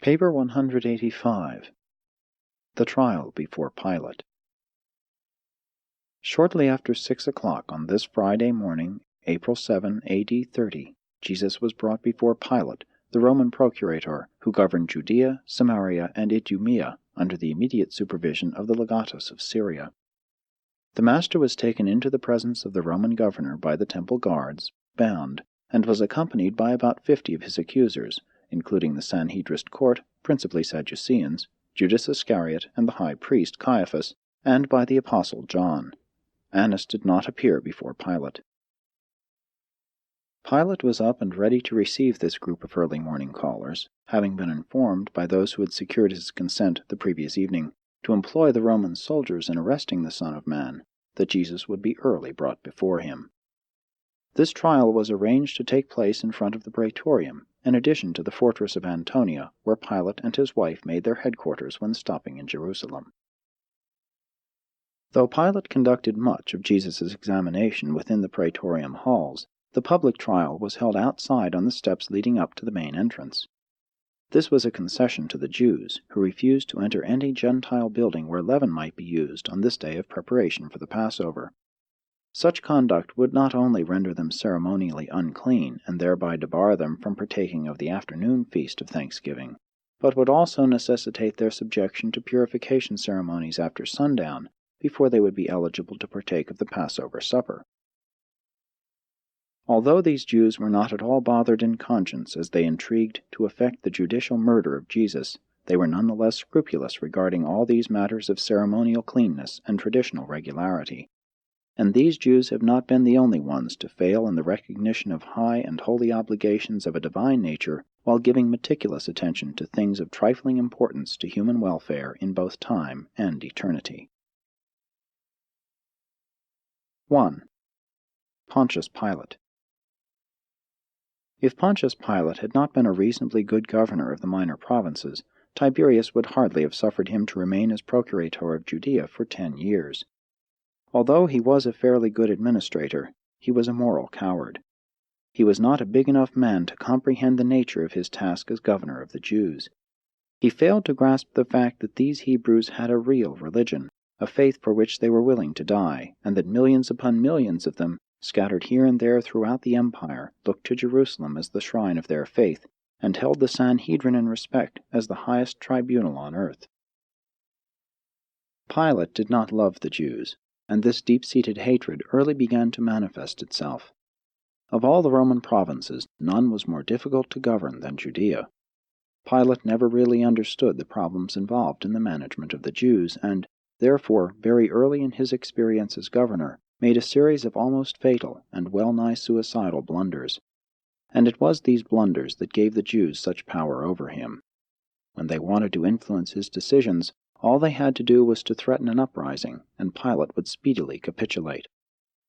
Paper 185. The Trial before Pilate. Shortly after 6 o'clock on this Friday morning, April 7, A.D. 30, Jesus was brought before Pilate, the Roman procurator, who governed Judea, Samaria, and Idumea, under the immediate supervision of the legatus of Syria. The Master was taken into the presence of the Roman governor by the temple guards, bound, and was accompanied by about 50 of his accusers, including the Sanhedrist court, principally Sadduceans, Judas Iscariot, and the high priest Caiaphas, and by the apostle John. Annas did not appear before Pilate. Pilate was up and ready to receive this group of early morning callers, having been informed by those who had secured his consent the previous evening to employ the Roman soldiers in arresting the Son of Man, that Jesus would be early brought before him. This trial was arranged to take place in front of the Praetorium, in addition to the fortress of Antonia, where Pilate and his wife made their headquarters when stopping in Jerusalem. Though Pilate conducted much of Jesus' examination within the Praetorium halls, the public trial was held outside on the steps leading up to the main entrance. This was a concession to the Jews, who refused to enter any Gentile building where leaven might be used on this day of preparation for the Passover. Such conduct would not only render them ceremonially unclean, and thereby debar them from partaking of the afternoon feast of thanksgiving, but would also necessitate their subjection to purification ceremonies after sundown, before they would be eligible to partake of the Passover supper. Although these Jews were not at all bothered in conscience as they intrigued to effect the judicial murder of Jesus, they were none the less scrupulous regarding all these matters of ceremonial cleanness and traditional regularity. And these Jews have not been the only ones to fail in the recognition of high and holy obligations of a divine nature while giving meticulous attention to things of trifling importance to human welfare in both time and eternity. 1. Pontius Pilate. If Pontius Pilate had not been a reasonably good governor of the minor provinces, Tiberius would hardly have suffered him to remain as procurator of Judea for 10 years. Although he was a fairly good administrator, he was a moral coward. He was not a big enough man to comprehend the nature of his task as governor of the Jews. He failed to grasp the fact that these Hebrews had a real religion, a faith for which they were willing to die, and that millions upon millions of them, scattered here and there throughout the empire, looked to Jerusalem as the shrine of their faith, and held the Sanhedrin in respect as the highest tribunal on earth. Pilate did not love the Jews, and this deep-seated hatred early began to manifest itself. Of all the Roman provinces, none was more difficult to govern than Judea. Pilate never really understood the problems involved in the management of the Jews, and, therefore, very early in his experience as governor, made a series of almost fatal and well-nigh suicidal blunders. And it was these blunders that gave the Jews such power over him. When they wanted to influence his decisions, all they had to do was to threaten an uprising, and Pilate would speedily capitulate.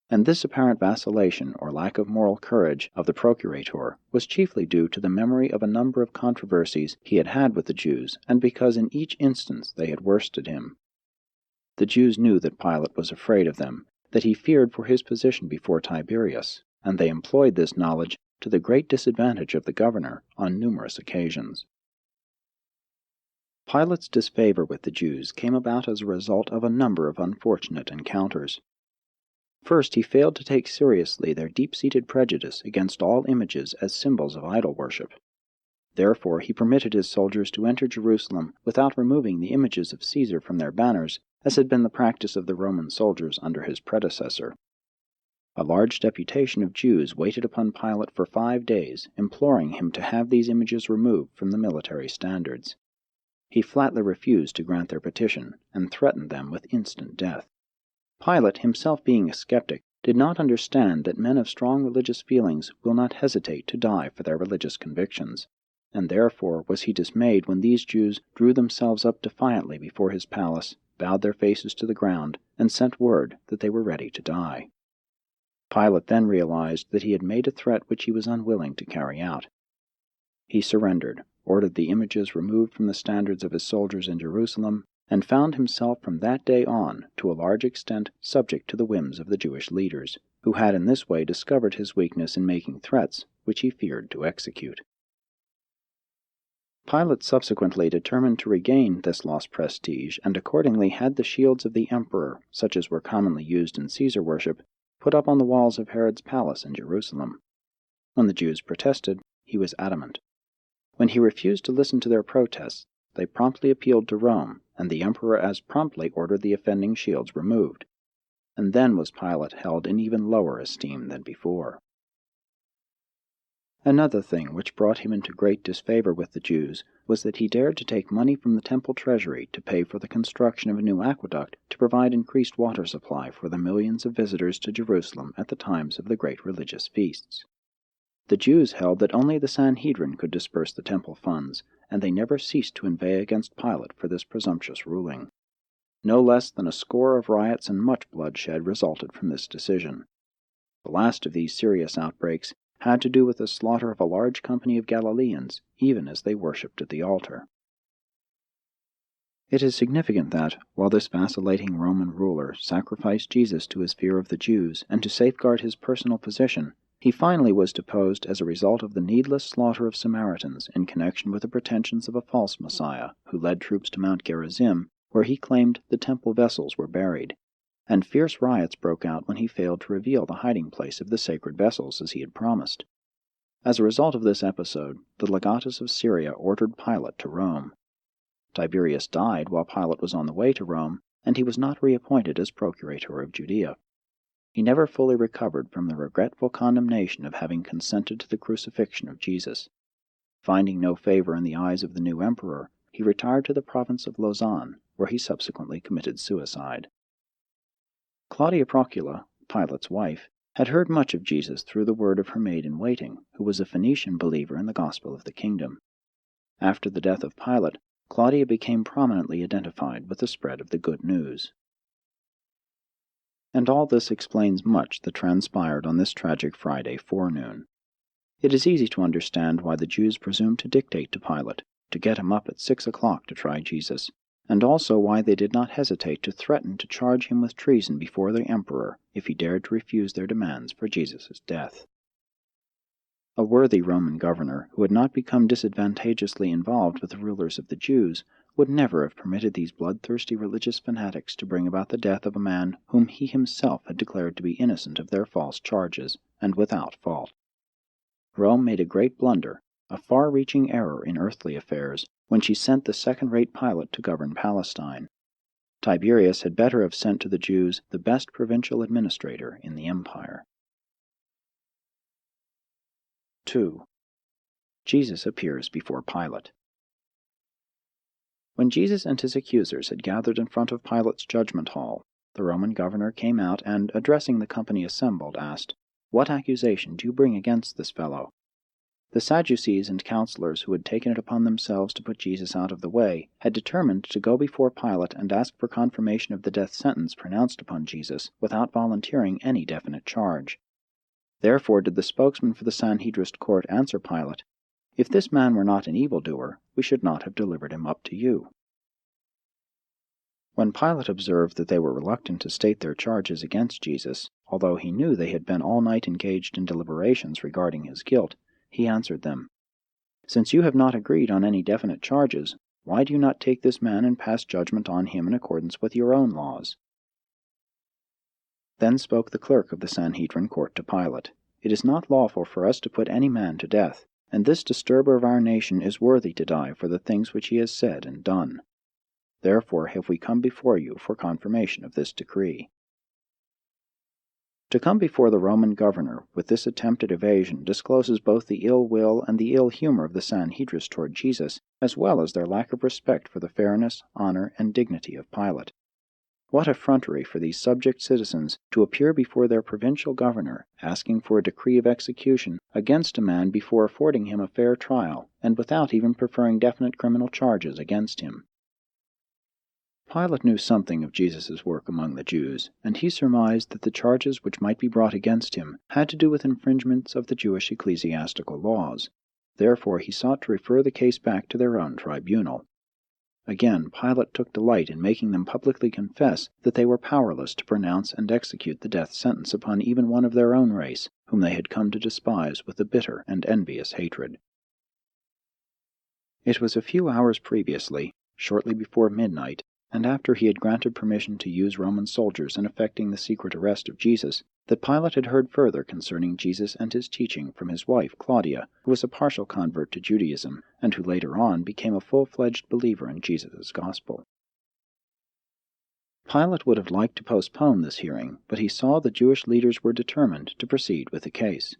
And this apparent vacillation or lack of moral courage of the procurator was chiefly due to the memory of a number of controversies he had had with the Jews, and because in each instance they had worsted him. The Jews knew that Pilate was afraid of them, that he feared for his position before Tiberius, and they employed this knowledge to the great disadvantage of the governor on numerous occasions. Pilate's disfavor with the Jews came about as a result of a number of unfortunate encounters. First, he failed to take seriously their deep-seated prejudice against all images as symbols of idol worship. Therefore, he permitted his soldiers to enter Jerusalem without removing the images of Caesar from their banners, as had been the practice of the Roman soldiers under his predecessor. A large deputation of Jews waited upon Pilate for 5 days, imploring him to have these images removed from the military standards. He flatly refused to grant their petition, and threatened them with instant death. Pilate, himself being a skeptic, did not understand that men of strong religious feelings will not hesitate to die for their religious convictions, and therefore was he dismayed when these Jews drew themselves up defiantly before his palace, bowed their faces to the ground, and sent word that they were ready to die. Pilate then realized that he had made a threat which he was unwilling to carry out. He surrendered, ordered the images removed from the standards of his soldiers in Jerusalem, and found himself from that day on, to a large extent, subject to the whims of the Jewish leaders, who had in this way discovered his weakness in making threats which he feared to execute. Pilate subsequently determined to regain this lost prestige, and accordingly had the shields of the emperor, such as were commonly used in Caesar worship, put up on the walls of Herod's palace in Jerusalem. When the Jews protested, he was adamant. When he refused to listen to their protests, they promptly appealed to Rome, and the emperor as promptly ordered the offending shields removed. And then was Pilate held in even lower esteem than before. Another thing which brought him into great disfavor with the Jews was that he dared to take money from the temple treasury to pay for the construction of a new aqueduct to provide increased water supply for the millions of visitors to Jerusalem at the times of the great religious feasts. The Jews held that only the Sanhedrin could disperse the temple funds, and they never ceased to inveigh against Pilate for this presumptuous ruling. No less than a score of riots and much bloodshed resulted from this decision. The last of these serious outbreaks had to do with the slaughter of a large company of Galileans, even as they worshipped at the altar. It is significant that, while this vacillating Roman ruler sacrificed Jesus to his fear of the Jews and to safeguard his personal position, he finally was deposed as a result of the needless slaughter of Samaritans in connection with the pretensions of a false Messiah who led troops to Mount Gerizim, where he claimed the temple vessels were buried, and fierce riots broke out when he failed to reveal the hiding place of the sacred vessels as he had promised. As a result of this episode, the legatus of Syria ordered Pilate to Rome. Tiberius died while Pilate was on the way to Rome, and he was not reappointed as procurator of Judea. He never fully recovered from the regretful condemnation of having consented to the crucifixion of Jesus. Finding no favor in the eyes of the new emperor, he retired to the province of Lausanne, where he subsequently committed suicide. Claudia Procula, Pilate's wife, had heard much of Jesus through the word of her maid-in-waiting, who was a Phoenician believer in the gospel of the kingdom. After the death of Pilate, Claudia became prominently identified with the spread of the good news. And all this explains much that transpired on this tragic Friday forenoon. It is easy to understand why the Jews presumed to dictate to Pilate to get him up at 6 o'clock to try Jesus, and also why they did not hesitate to threaten to charge him with treason before the emperor if he dared to refuse their demands for Jesus' death. A worthy Roman governor, who had not become disadvantageously involved with the rulers of the Jews, would never have permitted these bloodthirsty religious fanatics to bring about the death of a man whom he himself had declared to be innocent of their false charges, and without fault. Rome made a great blunder, a far-reaching error in earthly affairs, when she sent the second-rate Pilate to govern Palestine. Tiberius had better have sent to the Jews the best provincial administrator in the empire. 2. Jesus appears before Pilate. When Jesus and his accusers had gathered in front of Pilate's judgment hall, the Roman governor came out and, addressing the company assembled, asked, "What accusation do you bring against this fellow?" The Sadducees and counselors who had taken it upon themselves to put Jesus out of the way had determined to go before Pilate and ask for confirmation of the death sentence pronounced upon Jesus without volunteering any definite charge. Therefore did the spokesman for the Sanhedrist court answer Pilate, "If this man were not an evildoer, we should not have delivered him up to you." When Pilate observed that they were reluctant to state their charges against Jesus, although he knew they had been all night engaged in deliberations regarding his guilt, he answered them, "Since you have not agreed on any definite charges, why do you not take this man and pass judgment on him in accordance with your own laws?" Then spoke the clerk of the Sanhedrin court to Pilate, "It is not lawful for us to put any man to death, and this disturber of our nation is worthy to die for the things which he has said and done. Therefore have we come before you for confirmation of this decree." To come before the Roman governor with this attempt at evasion discloses both the ill will and the ill humor of the Sanhedrists toward Jesus, as well as their lack of respect for the fairness, honor, and dignity of Pilate. What effrontery for these subject citizens to appear before their provincial governor, asking for a decree of execution against a man before affording him a fair trial, and without even preferring definite criminal charges against him. Pilate knew something of Jesus' work among the Jews, and he surmised that the charges which might be brought against him had to do with infringements of the Jewish ecclesiastical laws. Therefore he sought to refer the case back to their own tribunal. Again, Pilate took delight in making them publicly confess that they were powerless to pronounce and execute the death sentence upon even one of their own race, whom they had come to despise with a bitter and envious hatred. It was a few hours previously, shortly before midnight, and after he had granted permission to use Roman soldiers in effecting the secret arrest of Jesus, that Pilate had heard further concerning Jesus and his teaching from his wife Claudia, who was a partial convert to Judaism, and who later on became a full-fledged believer in Jesus' gospel. Pilate would have liked to postpone this hearing, but he saw the Jewish leaders were determined to proceed with the case.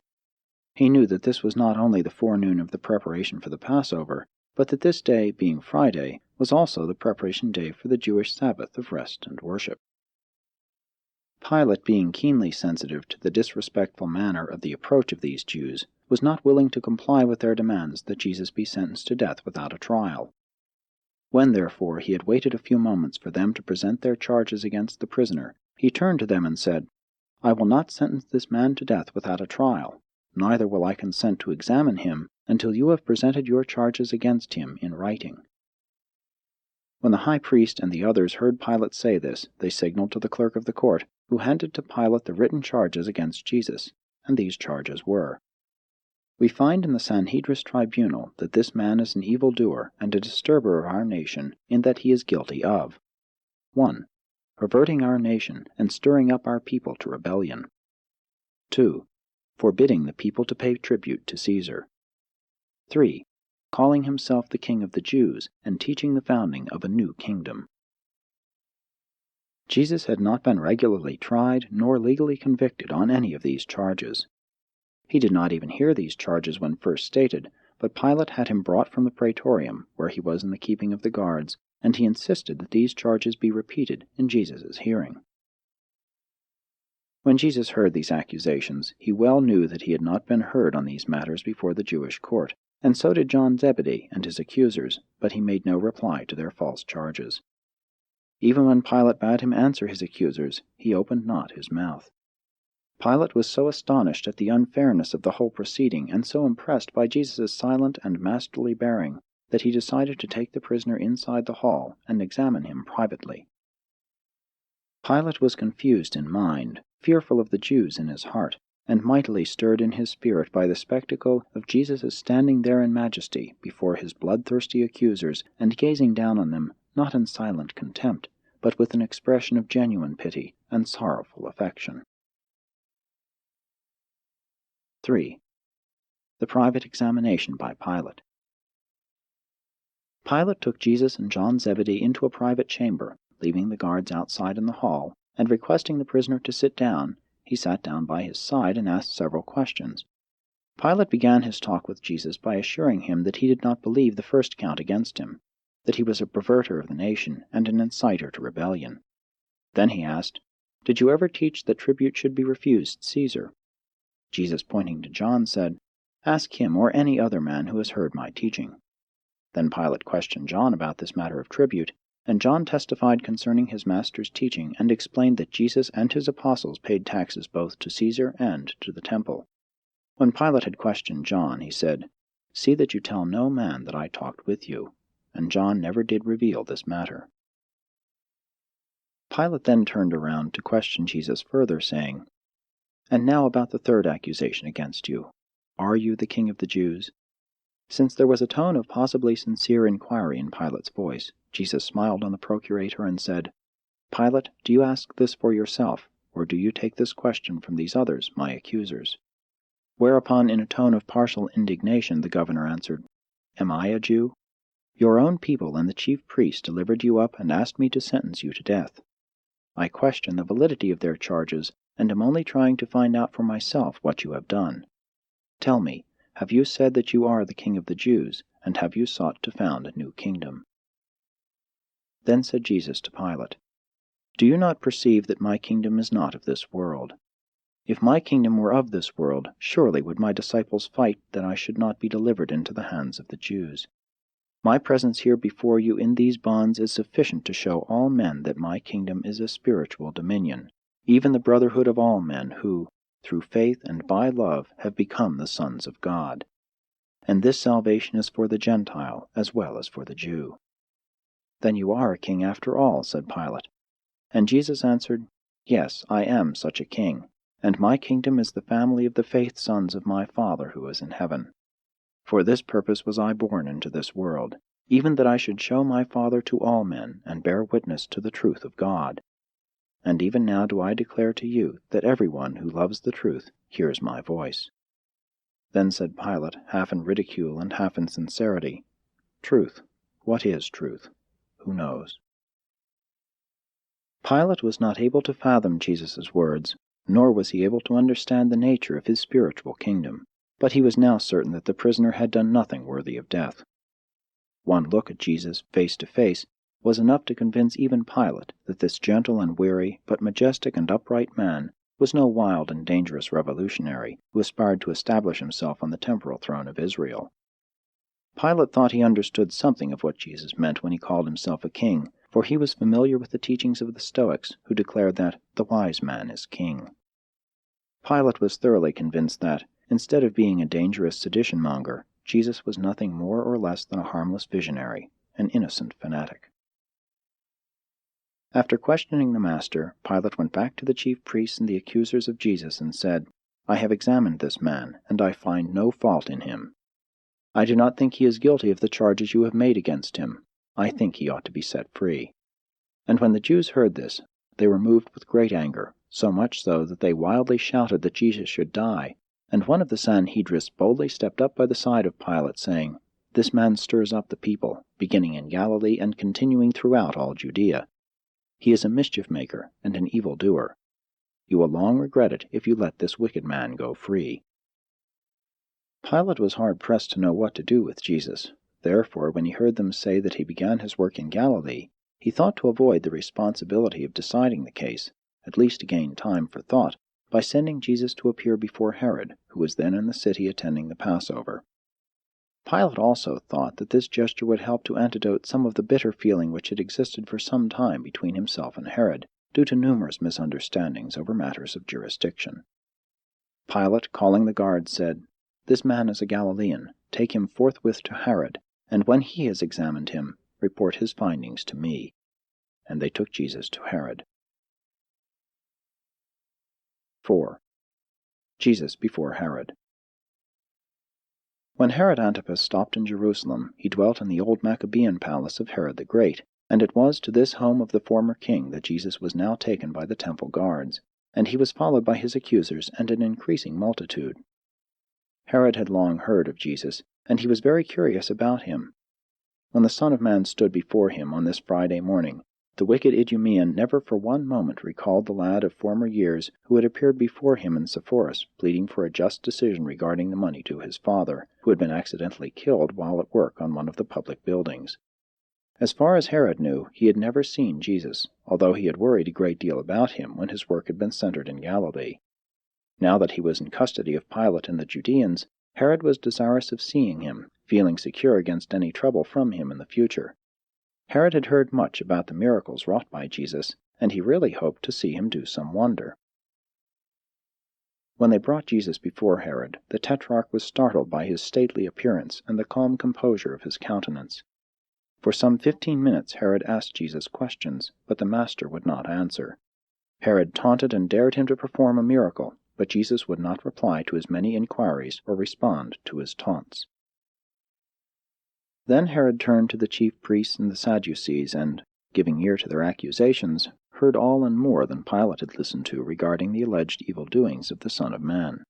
He knew that this was not only the forenoon of the preparation for the Passover, but that this day, being Friday, was also the preparation day for the Jewish Sabbath of rest and worship. Pilate, being keenly sensitive to the disrespectful manner of the approach of these Jews, was not willing to comply with their demands that Jesus be sentenced to death without a trial. When, therefore, he had waited a few moments for them to present their charges against the prisoner, he turned to them and said, "I will not sentence this man to death without a trial, neither will I consent to examine him until you have presented your charges against him in writing." When the high priest and the others heard Pilate say this, they signaled to the clerk of the court, who handed to Pilate the written charges against Jesus, and these charges were: We find in the Sanhedrin tribunal that this man is an evildoer and a disturber of our nation, in that he is guilty of 1. Perverting our nation and stirring up our people to rebellion. 2. Forbidding the people to pay tribute to Caesar. 3. Calling himself the King of the Jews and teaching the founding of a new kingdom. Jesus had not been regularly tried nor legally convicted on any of these charges. He did not even hear these charges when first stated, but Pilate had him brought from the praetorium, where he was in the keeping of the guards, and he insisted that these charges be repeated in Jesus' hearing. When Jesus heard these accusations, he well knew that he had not been heard on these matters before the Jewish court, and so did John Zebedee and his accusers, but he made no reply to their false charges. Even when Pilate bade him answer his accusers, he opened not his mouth. Pilate was so astonished at the unfairness of the whole proceeding, and so impressed by Jesus' silent and masterly bearing, that he decided to take the prisoner inside the hall and examine him privately. Pilate was confused in mind, fearful of the Jews in his heart, and mightily stirred in his spirit by the spectacle of Jesus standing there in majesty before his bloodthirsty accusers, and gazing down on them, not in silent contempt, but with an expression of genuine pity and sorrowful affection. 3. The private examination by Pilate. Pilate took Jesus and John Zebedee into a private chamber, leaving the guards outside in the hall, and requesting the prisoner to sit down, he sat down by his side and asked several questions. Pilate began his talk with Jesus by assuring him that he did not believe the first count against him, that he was a perverter of the nation and an inciter to rebellion. Then he asked, "Did you ever teach that tribute should be refused Caesar?" Jesus, pointing to John, said, "Ask him or any other man who has heard my teaching." Then Pilate questioned John about this matter of tribute, and John testified concerning his master's teaching and explained that Jesus and his apostles paid taxes both to Caesar and to the temple. When Pilate had questioned John, he said, "See that you tell no man that I talked with you," and John never did reveal this matter. Pilate then turned around to question Jesus further, saying, "And now about the third accusation against you. Are you the King of the Jews?" Since there was a tone of possibly sincere inquiry in Pilate's voice, Jesus smiled on the procurator and said, "Pilate, do you ask this for yourself, or do you take this question from these others, my accusers?" Whereupon, in a tone of partial indignation, the governor answered, "Am I a Jew? Your own people and the chief priests delivered you up and asked me to sentence you to death. I question the validity of their charges, and am only trying to find out for myself what you have done. Tell me, have you said that you are the King of the Jews, and have you sought to found a new kingdom?" Then said Jesus to Pilate, "Do you not perceive that my kingdom is not of this world? If my kingdom were of this world, surely would my disciples fight that I should not be delivered into the hands of the Jews. My presence here before you in these bonds is sufficient to show all men that my kingdom is a spiritual dominion, even the brotherhood of all men who, through faith and by love, have become the sons of God. And this salvation is for the Gentile as well as for the Jew." "Then you are a king after all," said Pilate. And Jesus answered, "Yes, I am such a king, and my kingdom is the family of the faith sons of my Father who is in heaven. For this purpose was I born into this world, even that I should show my Father to all men, and bear witness to the truth of God. And even now do I declare to you that every one who loves the truth hears my voice." Then said Pilate, half in ridicule and half in sincerity, "Truth, what is truth? Who knows?" Pilate was not able to fathom Jesus' words, nor was he able to understand the nature of his spiritual kingdom, but he was now certain that the prisoner had done nothing worthy of death. One look at Jesus face to face was enough to convince even Pilate that this gentle and weary, but majestic and upright man was no wild and dangerous revolutionary who aspired to establish himself on the temporal throne of Israel. Pilate thought he understood something of what Jesus meant when he called himself a king, for he was familiar with the teachings of the Stoics, who declared that the wise man is king. Pilate was thoroughly convinced that, instead of being a dangerous sedition-monger, Jesus was nothing more or less than a harmless visionary, an innocent fanatic. After questioning the Master, Pilate went back to the chief priests and the accusers of Jesus and said, "I have examined this man, and I find no fault in him. I do not think he is guilty of the charges you have made against him. I think he ought to be set free." And when the Jews heard this, they were moved with great anger, so much so that they wildly shouted that Jesus should die, and one of the Sanhedrists boldly stepped up by the side of Pilate, saying, "This man stirs up the people, beginning in Galilee and continuing throughout all Judea. He is a mischief-maker and an evil-doer. You will long regret it if you let this wicked man go free." Pilate was hard-pressed to know what to do with Jesus. Therefore, when he heard them say that he began his work in Galilee, he thought to avoid the responsibility of deciding the case, at least to gain time for thought, by sending Jesus to appear before Herod, who was then in the city attending the Passover. Pilate also thought that this gesture would help to antidote some of the bitter feeling which had existed for some time between himself and Herod, due to numerous misunderstandings over matters of jurisdiction. Pilate, calling the guards, said, "This man is a Galilean. Take him forthwith to Herod, and when he has examined him, report his findings to me." And they took Jesus to Herod. 4. Jesus before Herod. When Herod Antipas stopped in Jerusalem, he dwelt in the old Maccabean palace of Herod the Great, and it was to this home of the former king that Jesus was now taken by the temple guards, and he was followed by his accusers and an increasing multitude. Herod had long heard of Jesus, and he was very curious about him. When the Son of Man stood before him on this Friday morning, the wicked Idumean never for one moment recalled the lad of former years who had appeared before him in Sepphoris, pleading for a just decision regarding the money to his father, who had been accidentally killed while at work on one of the public buildings. As far as Herod knew, he had never seen Jesus, although he had worried a great deal about him when his work had been centered in Galilee. Now that he was in custody of Pilate and the Judeans, Herod was desirous of seeing him, feeling secure against any trouble from him in the future. Herod had heard much about the miracles wrought by Jesus, and he really hoped to see him do some wonder. When they brought Jesus before Herod, the Tetrarch was startled by his stately appearance and the calm composure of his countenance. For some 15 minutes Herod asked Jesus questions, but the Master would not answer. Herod taunted and dared him to perform a miracle, but Jesus would not reply to his many inquiries or respond to his taunts. Then Herod turned to the chief priests and the Sadducees, and, giving ear to their accusations, heard all and more than Pilate had listened to regarding the alleged evil doings of the Son of Man.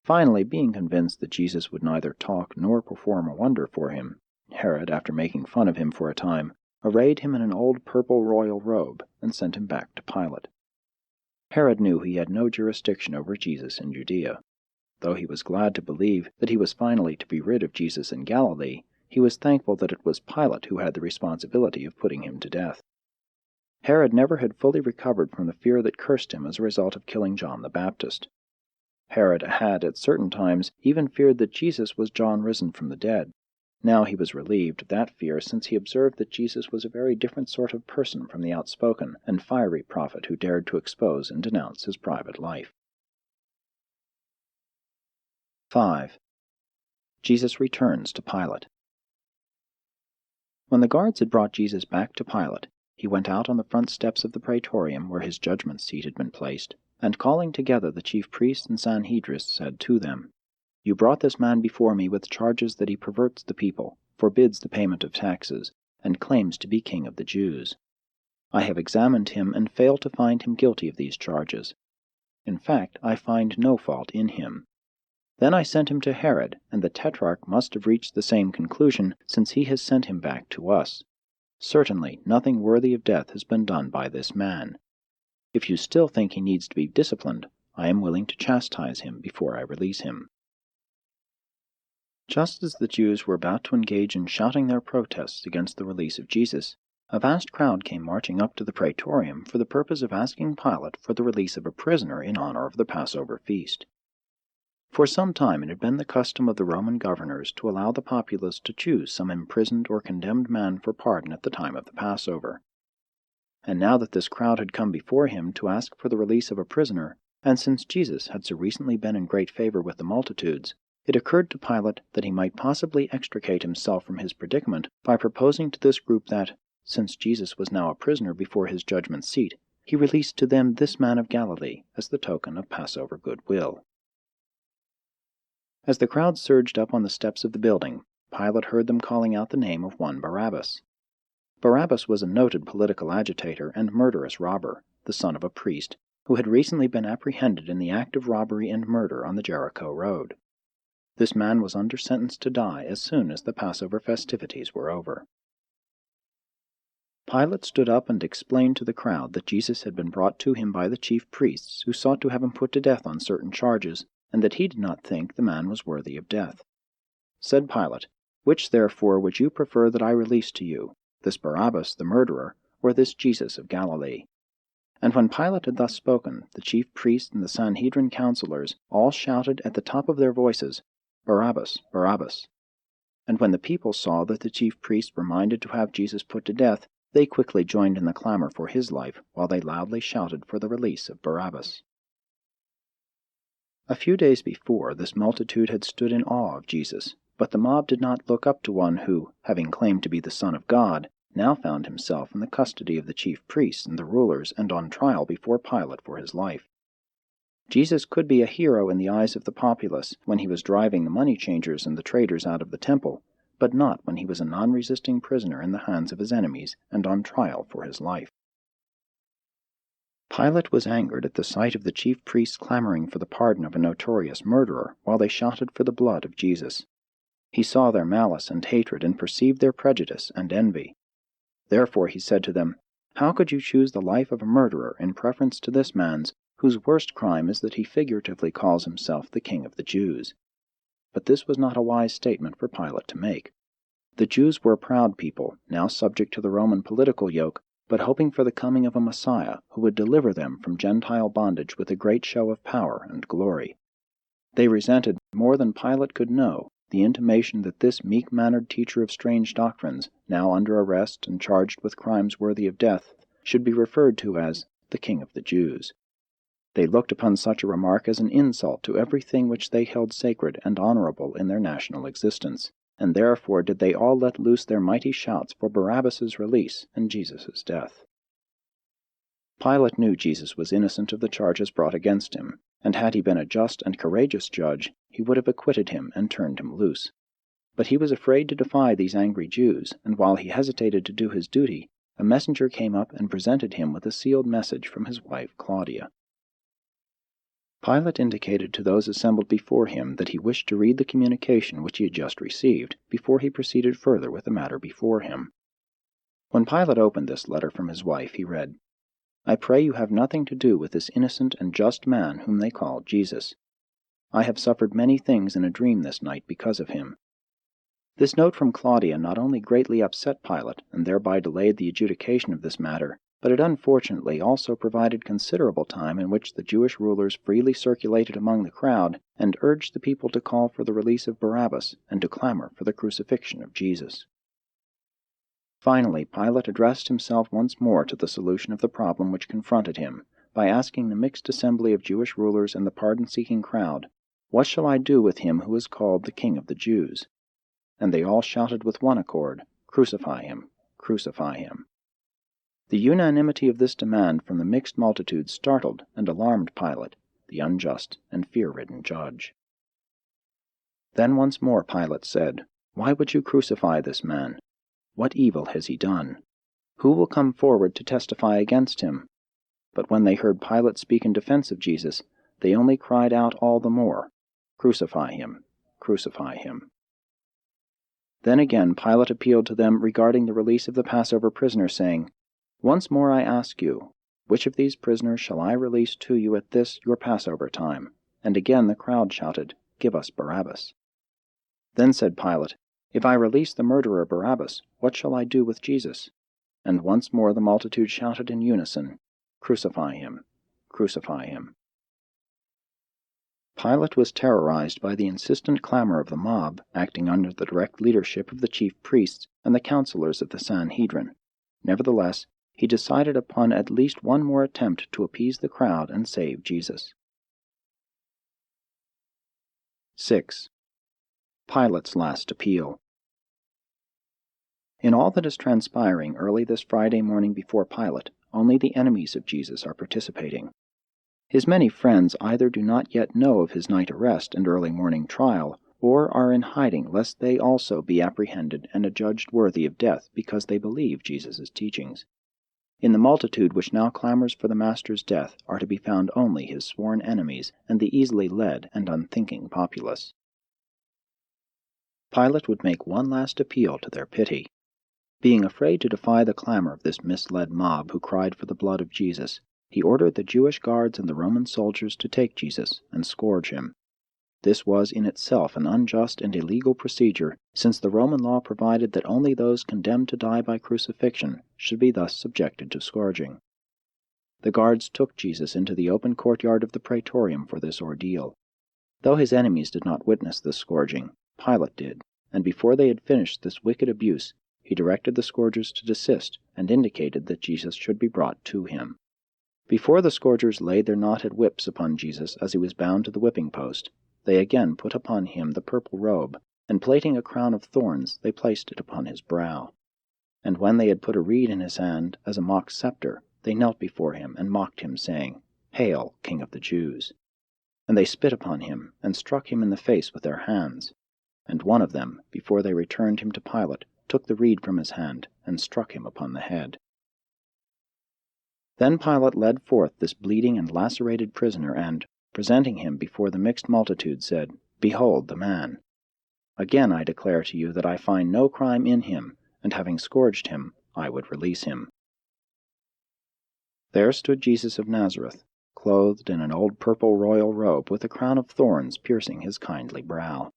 Finally, being convinced that Jesus would neither talk nor perform a wonder for him, Herod, after making fun of him for a time, arrayed him in an old purple royal robe and sent him back to Pilate. Herod knew he had no jurisdiction over Jesus in Judea. Though he was glad to believe that he was finally to be rid of Jesus in Galilee, he was thankful that it was Pilate who had the responsibility of putting him to death. Herod never had fully recovered from the fear that cursed him as a result of killing John the Baptist. Herod had, at certain times, even feared that Jesus was John risen from the dead. Now he was relieved of that fear, since he observed that Jesus was a very different sort of person from the outspoken and fiery prophet who dared to expose and denounce his private life. 5. Jesus returns to Pilate. When the guards had brought Jesus back to Pilate, he went out on the front steps of the praetorium where his judgment seat had been placed, and calling together the chief priests and Sanhedrists, said to them, You brought this man before me with charges that he perverts the people, forbids the payment of taxes, and claims to be king of the Jews. I have examined him and failed to find him guilty of these charges. In fact, I find no fault in him. Then I sent him to Herod, and the Tetrarch must have reached the same conclusion, since he has sent him back to us. Certainly, nothing worthy of death has been done by this man. If you still think he needs to be disciplined, I am willing to chastise him before I release him." Just as the Jews were about to engage in shouting their protests against the release of Jesus, a vast crowd came marching up to the praetorium for the purpose of asking Pilate for the release of a prisoner in honor of the Passover feast. For some time it had been the custom of the Roman governors to allow the populace to choose some imprisoned or condemned man for pardon at the time of the Passover. And now that this crowd had come before him to ask for the release of a prisoner, and since Jesus had so recently been in great favor with the multitudes, it occurred to Pilate that he might possibly extricate himself from his predicament by proposing to this group that, since Jesus was now a prisoner before his judgment seat, he released to them this man of Galilee as the token of Passover goodwill. As the crowd surged up on the steps of the building, Pilate heard them calling out the name of one Barabbas. Barabbas was a noted political agitator and murderous robber, the son of a priest, who had recently been apprehended in the act of robbery and murder on the Jericho road. This man was under sentence to die as soon as the Passover festivities were over. Pilate stood up and explained to the crowd that Jesus had been brought to him by the chief priests, who sought to have him put to death on certain charges, and that he did not think the man was worthy of death. Said Pilate, "Which therefore would you prefer that I release to you, this Barabbas the murderer, or this Jesus of Galilee?" And when Pilate had thus spoken, the chief priests and the Sanhedrin councilors all shouted at the top of their voices, "Barabbas, Barabbas!" And when the people saw that the chief priests were minded to have Jesus put to death, they quickly joined in the clamor for his life, while they loudly shouted for the release of Barabbas. A few days before, this multitude had stood in awe of Jesus, but the mob did not look up to one who, having claimed to be the Son of God, now found himself in the custody of the chief priests and the rulers and on trial before Pilate for his life. Jesus could be a hero in the eyes of the populace when he was driving the money changers and the traders out of the temple, but not when he was a non-resisting prisoner in the hands of his enemies and on trial for his life. Pilate was angered at the sight of the chief priests clamoring for the pardon of a notorious murderer while they shouted for the blood of Jesus. He saw their malice and hatred and perceived their prejudice and envy. Therefore he said to them, "How could you choose the life of a murderer in preference to this man's, whose worst crime is that he figuratively calls himself the King of the Jews?" But this was not a wise statement for Pilate to make. The Jews were a proud people, now subject to the Roman political yoke, but hoping for the coming of a Messiah who would deliver them from Gentile bondage with a great show of power and glory. They resented, more than Pilate could know, the intimation that this meek-mannered teacher of strange doctrines, now under arrest and charged with crimes worthy of death, should be referred to as the King of the Jews. They looked upon such a remark as an insult to everything which they held sacred and honorable in their national existence, and therefore did they all let loose their mighty shouts for Barabbas's release and Jesus' death. Pilate knew Jesus was innocent of the charges brought against him, and had he been a just and courageous judge, he would have acquitted him and turned him loose. But he was afraid to defy these angry Jews, and while he hesitated to do his duty, a messenger came up and presented him with a sealed message from his wife Claudia. Pilate indicated to those assembled before him that he wished to read the communication which he had just received, before he proceeded further with the matter before him. When Pilate opened this letter from his wife, he read, "I pray you have nothing to do with this innocent and just man whom they call Jesus. I have suffered many things in a dream this night because of him." This note from Claudia not only greatly upset Pilate, and thereby delayed the adjudication of this matter, but it unfortunately also provided considerable time in which the Jewish rulers freely circulated among the crowd and urged the people to call for the release of Barabbas and to clamor for the crucifixion of Jesus. Finally, Pilate addressed himself once more to the solution of the problem which confronted him, by asking the mixed assembly of Jewish rulers and the pardon-seeking crowd, "What shall I do with him who is called the King of the Jews?" And they all shouted with one accord, "Crucify him! Crucify him!" The unanimity of this demand from the mixed multitude startled and alarmed Pilate, the unjust and fear-ridden judge. Then once more Pilate said, "Why would you crucify this man? What evil has he done? Who will come forward to testify against him?" But when they heard Pilate speak in defense of Jesus, they only cried out all the more, "Crucify him! Crucify him!" Then again Pilate appealed to them regarding the release of the Passover prisoner, saying, "Once more I ask you, which of these prisoners shall I release to you at this your Passover time?" And again the crowd shouted, "Give us Barabbas." Then said Pilate, "If I release the murderer Barabbas, what shall I do with Jesus?" And once more the multitude shouted in unison, "Crucify him! Crucify him!" Pilate was terrorized by the insistent clamor of the mob, acting under the direct leadership of the chief priests and the counselors of the Sanhedrin. Nevertheless, he decided upon at least one more attempt to appease the crowd and save Jesus. 6. Pilate's last appeal. In all that is transpiring early this Friday morning before Pilate, only the enemies of Jesus are participating. His many friends either do not yet know of his night arrest and early morning trial, or are in hiding lest they also be apprehended and adjudged worthy of death because they believe Jesus' teachings. In the multitude which now clamors for the Master's death are to be found only his sworn enemies and the easily led and unthinking populace. Pilate would make one last appeal to their pity. Being afraid to defy the clamor of this misled mob who cried for the blood of Jesus, he ordered the Jewish guards and the Roman soldiers to take Jesus and scourge him. This was in itself an unjust and illegal procedure, since the Roman law provided that only those condemned to die by crucifixion should be thus subjected to scourging. The guards took Jesus into the open courtyard of the praetorium for this ordeal. Though his enemies did not witness the scourging, Pilate did, and before they had finished this wicked abuse, he directed the scourgers to desist and indicated that Jesus should be brought to him. Before the scourgers laid their knotted whips upon Jesus as he was bound to the whipping post, they again put upon him the purple robe, and plaiting a crown of thorns, they placed it upon his brow. And when they had put a reed in his hand as a mock scepter, they knelt before him and mocked him, saying, "Hail, King of the Jews!" And they spit upon him, and struck him in the face with their hands. And one of them, before they returned him to Pilate, took the reed from his hand, and struck him upon the head. Then Pilate led forth this bleeding and lacerated prisoner, and, presenting him before the mixed multitude, said, "Behold the man! Again I declare to you that I find no crime in him, and having scourged him, I would release him." There stood Jesus of Nazareth, clothed in an old purple royal robe with a crown of thorns piercing his kindly brow.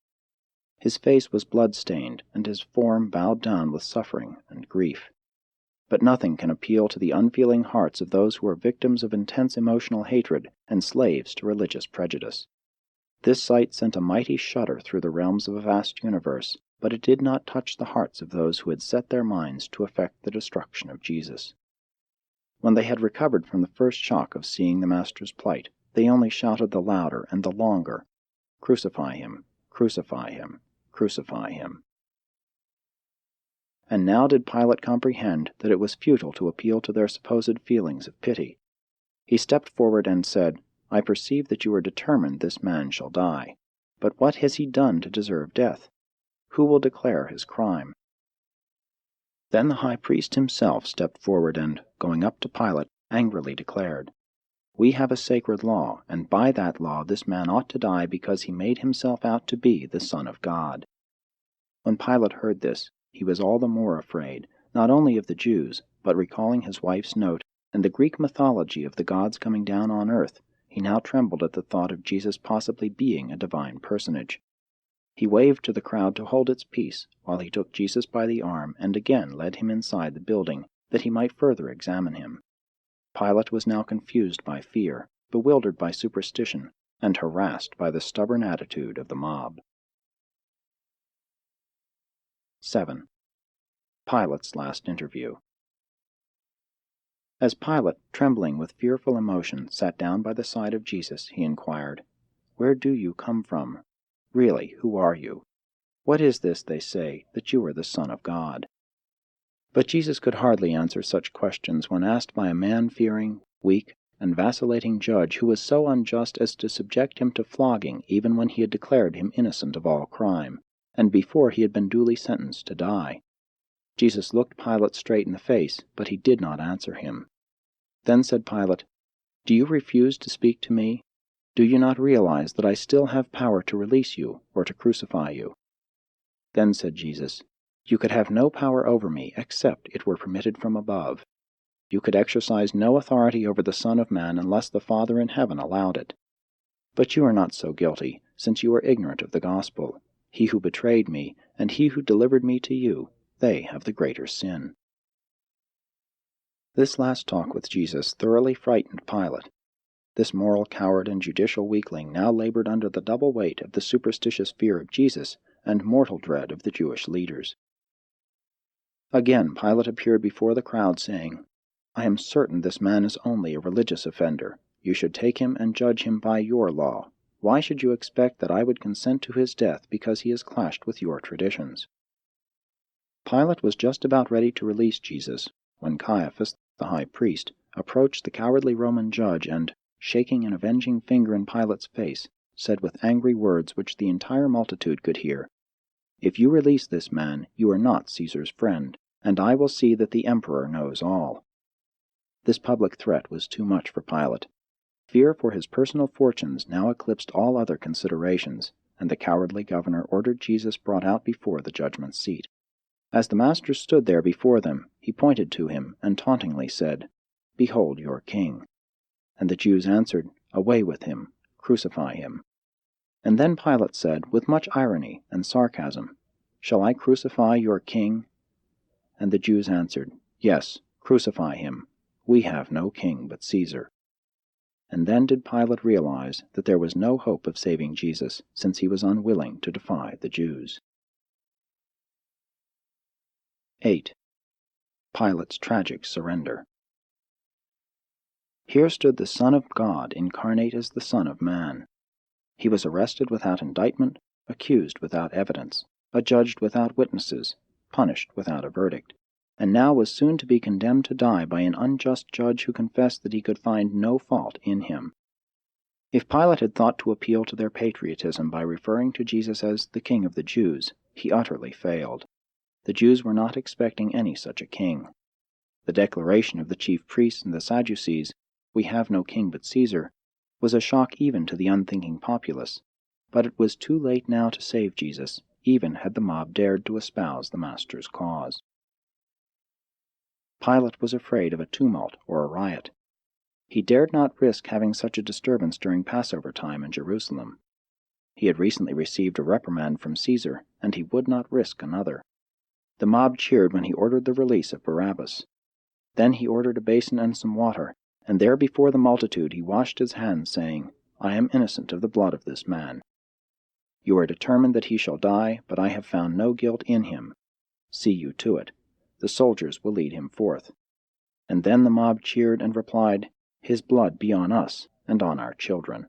His face was blood-stained, and his form bowed down with suffering and grief. But nothing can appeal to the unfeeling hearts of those who are victims of intense emotional hatred and slaves to religious prejudice. This sight sent a mighty shudder through the realms of a vast universe, but it did not touch the hearts of those who had set their minds to effect the destruction of Jesus. When they had recovered from the first shock of seeing the Master's plight, they only shouted the louder and the longer, "Crucify him! Crucify him! Crucify him!" And now did Pilate comprehend that it was futile to appeal to their supposed feelings of pity. He stepped forward and said, "I perceive that you are determined this man shall die. But what has he done to deserve death? Who will declare his crime?" Then the high priest himself stepped forward and, going up to Pilate, angrily declared, "We have a sacred law, and by that law this man ought to die because he made himself out to be the Son of God." When Pilate heard this, he was all the more afraid, not only of the Jews, but recalling his wife's note and the Greek mythology of the gods coming down on earth, he now trembled at the thought of Jesus possibly being a divine personage. He waved to the crowd to hold its peace, while he took Jesus by the arm and again led him inside the building, that he might further examine him. Pilate was now confused by fear, bewildered by superstition, and harassed by the stubborn attitude of the mob. 7. Pilate's last interview. As Pilate, trembling with fearful emotion, sat down by the side of Jesus, he inquired, "Where do you come from? Really, who are you? What is this they say, that you are the Son of God?" But Jesus could hardly answer such questions when asked by a man fearing, weak, and vacillating judge who was so unjust as to subject him to flogging even when he had declared him innocent of all crime, and before he had been duly sentenced to die. Jesus looked Pilate straight in the face, but he did not answer him. Then said Pilate, "Do you refuse to speak to me? Do you not realize that I still have power to release you or to crucify you?" Then said Jesus, "You could have no power over me except it were permitted from above. You could exercise no authority over the Son of Man unless the Father in heaven allowed it. But you are not so guilty, since you are ignorant of the gospel. He who betrayed me, and he who delivered me to you, they have the greater sin." This last talk with Jesus thoroughly frightened Pilate. This moral coward and judicial weakling now labored under the double weight of the superstitious fear of Jesus and mortal dread of the Jewish leaders. Again Pilate appeared before the crowd, saying, "I am certain this man is only a religious offender. You should take him and judge him by your law. Why should you expect that I would consent to his death because he has clashed with your traditions?" Pilate was just about ready to release Jesus when Caiaphas, the high priest, approached the cowardly Roman judge and, shaking an avenging finger in Pilate's face, said with angry words which the entire multitude could hear, "If you release this man, you are not Caesar's friend, and I will see that the emperor knows all." This public threat was too much for Pilate. Fear for his personal fortunes now eclipsed all other considerations, and the cowardly governor ordered Jesus brought out before the judgment seat. As the master stood there before them, he pointed to him and tauntingly said, "Behold your king." And the Jews answered, "Away with him, crucify him." And then Pilate said, with much irony and sarcasm, "Shall I crucify your king?" And the Jews answered, "Yes, crucify him. We have no king but Caesar." And then did Pilate realize that there was no hope of saving Jesus, since he was unwilling to defy the Jews. 8. Pilate's tragic surrender. Here stood the Son of God incarnate as the Son of Man. He was arrested without indictment, accused without evidence, adjudged without witnesses, punished without a verdict, and now was soon to be condemned to die by an unjust judge who confessed that he could find no fault in him. If Pilate had thought to appeal to their patriotism by referring to Jesus as the King of the Jews, he utterly failed. The Jews were not expecting any such a king. The declaration of the chief priests and the Sadducees, "We have no king but Caesar," was a shock even to the unthinking populace, but it was too late now to save Jesus, even had the mob dared to espouse the Master's cause. Pilate was afraid of a tumult or a riot. He dared not risk having such a disturbance during Passover time in Jerusalem. He had recently received a reprimand from Caesar, and he would not risk another. The mob cheered when he ordered the release of Barabbas. Then he ordered a basin and some water, and there before the multitude he washed his hands, saying, "I am innocent of the blood of this man. You are determined that he shall die, but I have found no guilt in him. See you to it. The soldiers will lead him forth." And then the mob cheered and replied, "His blood be on us and on our children."